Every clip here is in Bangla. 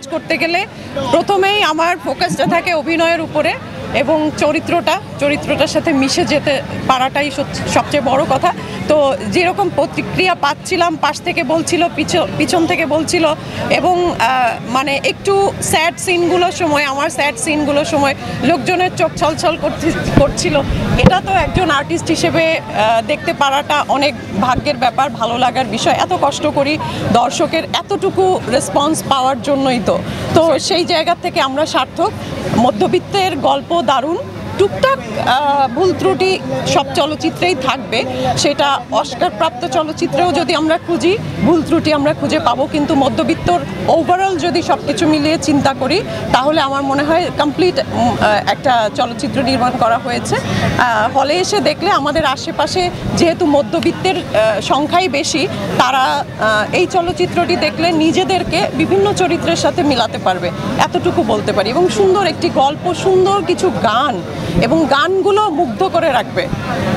কাজ করতে গেলে প্রথমেই আমার ফোকাসটা থাকে অভিনয়ের উপরে এবং চরিত্রটার সাথে মিশে যেতে পারাটাই সবচেয়ে বড় কথা। তো যেরকম প্রতিক্রিয়া পাচ্ছিলাম, পাশ থেকে বলছিল, পিছন থেকে বলছিল, এবং মানে একটু স্যাড সিনগুলোর সময়, আমার স্যাড সিনগুলোর সময় লোকজনের চোখ ছলছল করছিল। এটা তো একজন আর্টিস্ট হিসেবে দেখতে পারাটা অনেক ভাগ্যের ব্যাপার, ভালো লাগার বিষয়। এত কষ্ট করি দর্শকের এতটুকু রেসপন্স পাওয়ার জন্যই তো সেই জায়গা থেকে আমরা সার্থক। মধ্যবিত্তের গল্প দারুণ, টুকটাক ভুল ত্রুটি সব চলচ্চিত্রেই থাকবে, সেটা অস্কারপ্রাপ্ত চলচ্চিত্রেও যদি আমরা খুঁজি ভুল ত্রুটি আমরা খুঁজে পাবো, কিন্তু মধ্যবিত্তর ওভারঅল যদি সব কিছু মিলিয়ে চিন্তা করি তাহলে আমার মনে হয় কমপ্লিট একটা চলচ্চিত্র নির্মাণ করা হয়েছে। হলে এসে দেখলে আমাদের আশেপাশে যেহেতু মধ্যবিত্তের সংখ্যাই বেশি, তারা এই চলচ্চিত্রটি দেখলে নিজেদেরকে বিভিন্ন চরিত্রের সাথে মিলাতে পারবে, এতটুকু বলতে পারি। এবং সুন্দর একটি গল্প, সুন্দর কিছু গান, এবং গানগুলো মুগ্ধ করে রাখবে,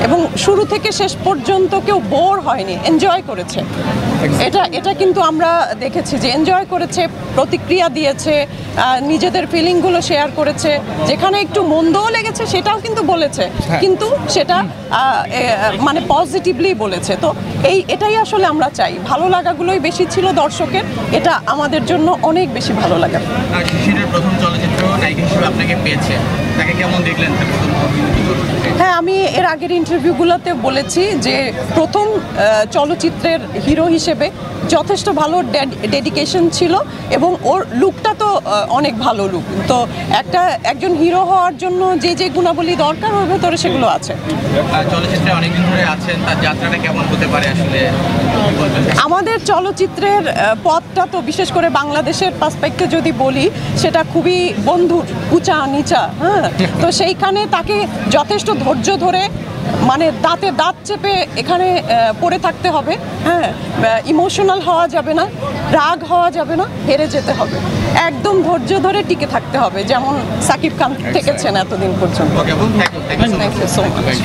এবং শুরু থেকে শেষ পর্যন্ত কেউ বোর হয়নি, এনজয় করেছে। এটা কিন্তু আমরা দেখেছি যে এনজয় করেছে, প্রতিক্রিয়া দিয়েছে, নিজেদের ফিলিংগুলো শেয়ার করেছে, যেখানে একটু মন্দও লেগেছে সেটাও কিন্তু বলেছে, কিন্তু সেটা মানে পজিটিভলি বলেছে। তো এটাই আসলে আমরা চাই, ভালো লাগাগুলোই বেশি ছিল দর্শকের, এটা আমাদের জন্য অনেক বেশি ভালো লাগা। শিশিরের প্রথম চলচ্চিত্র নায়িকা হিসেবে আপনাকে পেয়েছে, তাকে কেমন দেখলেন? হ্যাঁ, আমি এর আগের ইন্টারভিউগুলোতে বলেছি যে প্রথম চলচ্চিত্রের হিরো হিসেবে যথেষ্ট ভালো ডেডিকেশন ছিল, এবং ওর লুকটা তো অনেক ভালো লুক। তো একজন হিরো হওয়ার জন্য যে গুণাবলী দরকার ওর ভেতরে সেগুলো আছে। চলচ্চিত্রে অনেকদিন ধরে আছেন, তার যাত্রাটা কেমন হতে পারে আসলে? আমাদের চলচ্চিত্রের পথটা তো বিশেষ করে বাংলাদেশের পার্সপেক্টিভে যদি বলি, সেটা খুবই বন্ধুর, উঁচা নিচা। হ্যাঁ, তো সেইখানে তাকে যথেষ্ট ধৈর্য ধরে, মানে দাঁতে দাঁত চেপে এখানে পড়ে থাকতে হবে। হ্যাঁ, ইমোশনাল হওয়া যাবে না, রাগ হওয়া যাবে না, হেরে যেতে হবে, একদম ধৈর্য ধরে টিকে থাকতে হবে, যেমন সাকিব খান থেকেছেন এতদিন পর্যন্ত। Thank you so much.